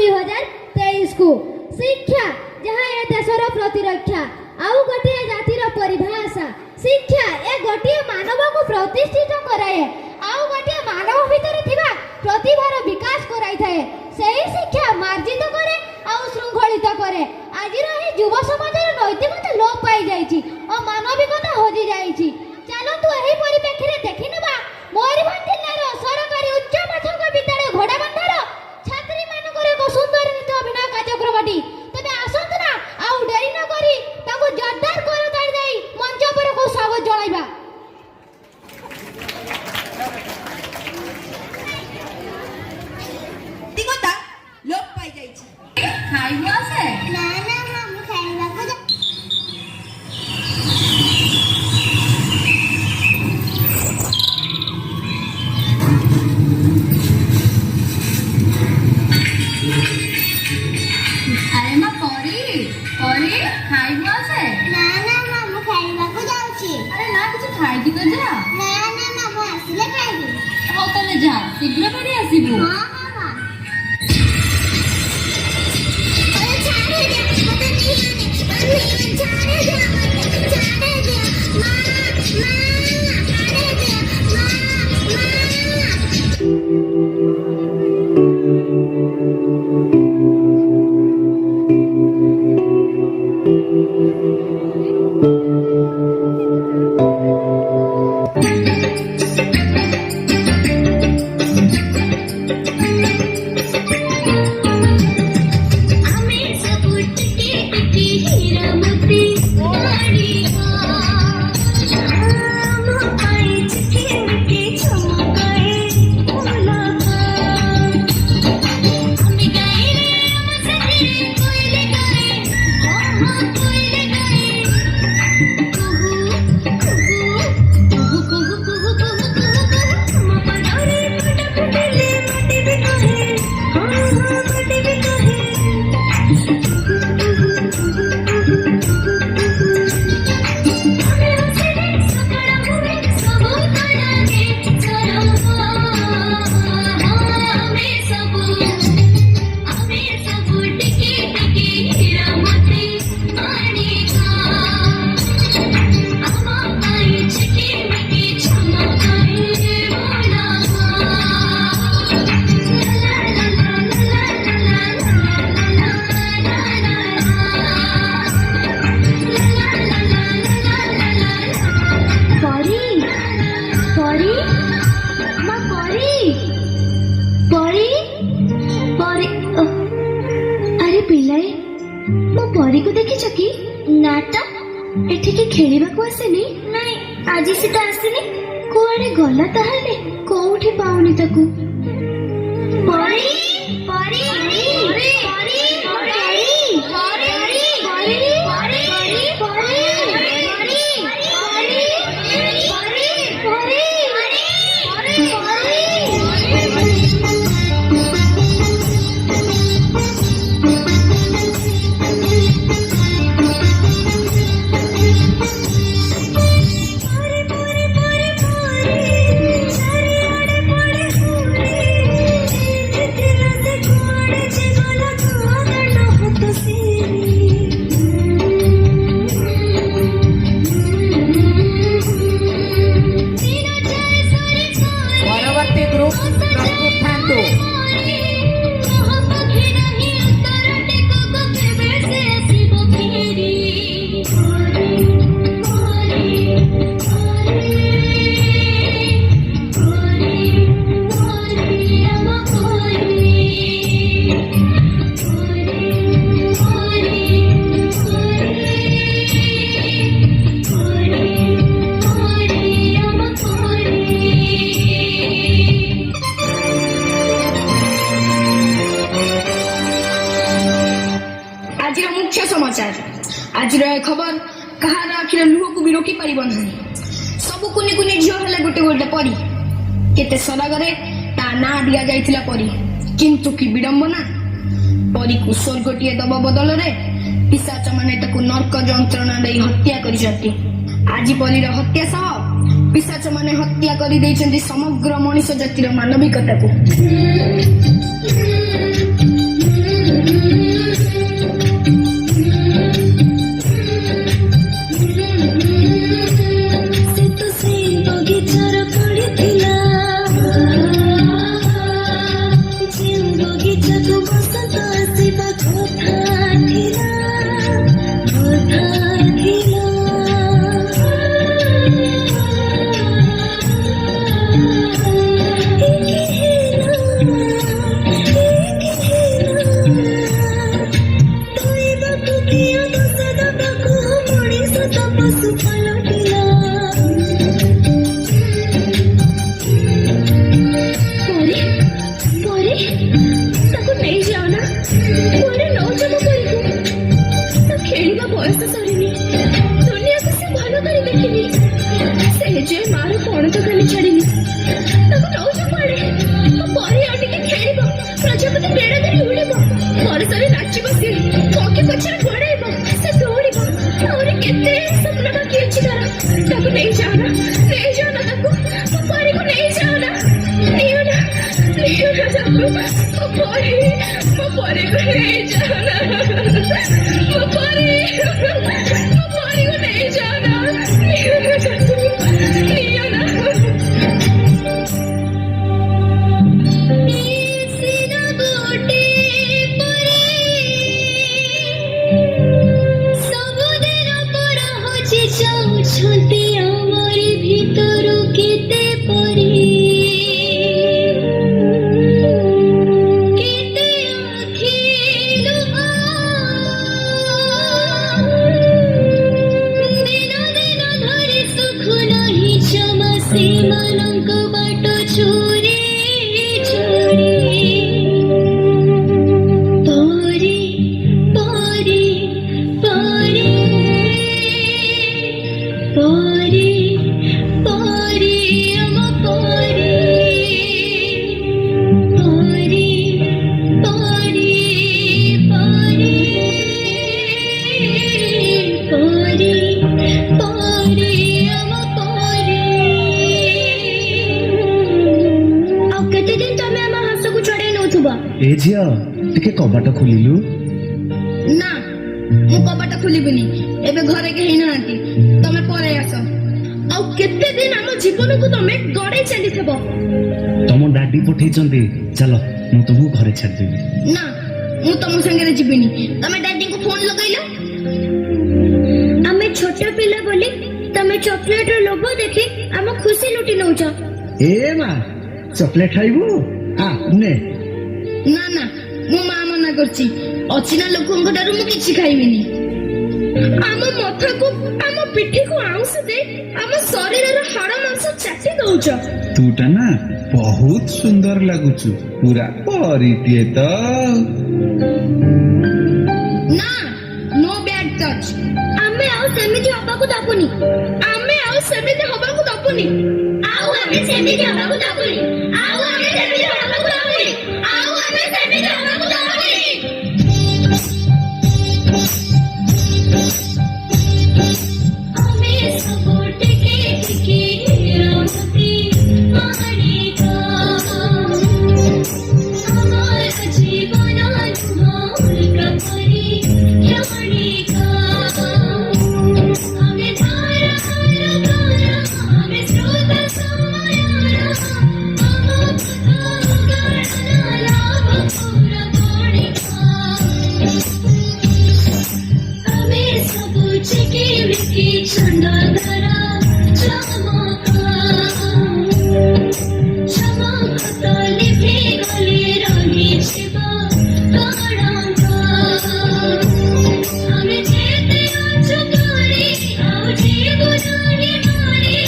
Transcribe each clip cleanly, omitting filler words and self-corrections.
2023 को शिक्षा जहाँ ए देशर प्रतिरक्षा आउ गोटे जातिर परिभाषा शिक्षा ए गोटे मानव को प्रतिष्ठित कराए आउ गोटे मानव भितर थिबा प्रतिभार विकास कराई थाए सही शिक्षा मार्जित करे आउ श्रृंखलित करे आजिर ए युव समाजर नैतिकता लोप पाई जाईची और मानविकता हजि जाईची चलतु एही परिप्रेक्षी रे देखि नेबा मयूरभंज जिल्लार सरकारी उच्च माध्यमिक विद्यालय घोड़ाबंधार छात्री मानकर एक सुंदर नृत्य अभिनय कार्यक्रमटी तबे आसंतु ना आउ डेरी न करी ताको जोरदार करताली देई मंच पर को स्वागत जणाइबा दिगता लोप पाई जाईची खाइबो से ना ना हम खाइबा को अरे मां परी खाइबो से ना ना हम खाइबा को जाउची अरे ना कुछ खाइकी तो जा ना ना हम आसिले खाइबी हो तले जा शीघ्र परी आसीबू हां हां अरे छाड़े दे मते नहीं माने छाड़े दे मां छाड़े दे परी को देखी चकी नाटा एठी के खेलिबा को आसेनी नहीं आज से तो आसेनी कोआडे गला ताहले कोउठी पाउनी ताकू परी परी परी परी परी परी आज खबर कहार आखिर लुह को भी रोकी पार ना सब कुनि कुनि झील है गोटे गोटे परी केते सरागरे ता ना दिया जाइथिला परी किंतु कि विडंबना परी को स्वर्गटीए दब बदल रे पिशाच माने ताकू नर्क जंत्रणा दे हत्या करिसंती आज परीर हत्या सह पिशाच माने हत्या करि दैछन्ती समग्र मनुष्य जातिर मानविकता को ए झिया टिके कबाट खोलिलु ना मु कबाट खोलिबिनी एबे घरे के हिनांती तमे परे आस आउ केते दिन हम जीवन को तमे गड़े चली थबो तम डाडी पठै चंदी चलो मु तुमु घरे छाड़ देबी ना मु तम संगे रे जीबिनी तमे डाडी को फोन लगाइलो हमें छोटा पिला बोली तमे चॉकलेट रो लोभो देखि हम खुशी लुटी नउछ ए मा चॉकलेट खाइबो आ ने ना ना मो मा मना करछि अचिना लोकन को दारु मु किछि खाइबिनी आम मथा को आम पिठी को आउस दे आम शरीर रो हाड़ मांस चाटी दउछ तूटा ना बहुत सुंदर लागुछु पूरा परितिए तो ना नो बैड टच आमे आउ सेमिति हबा को दापुनी आमे आउ सेमिति हबा को दापुनी आउ आमे सेमिति हबा को दापुनी आउ आमे सेमिति हबा को दापुनी आउ आमे सेमिति हबा को दापुनी आमे सपोर्ट के रामती मानी का हमारा जीवन अनमोल प्रपरी रानी का हमें धारा लगाना हमें स्रोत समायाना हम गाना लाभ पूरा गाने का हमें सब चिके विकी चंदा धरा चमका चमकता लिपि गले रही छिपा गाड़ांगा हमें जेते चुकारी आओ जीव नहीं मारी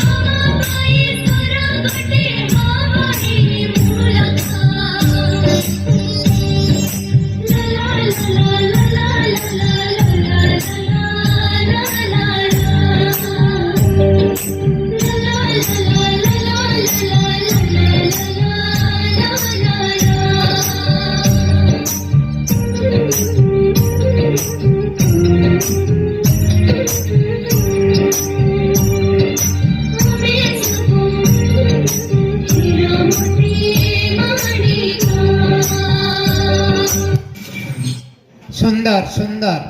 हम पाए तोरा बटे हमारी मुलाका ला ला ला ला ला सुंदर सुंदर।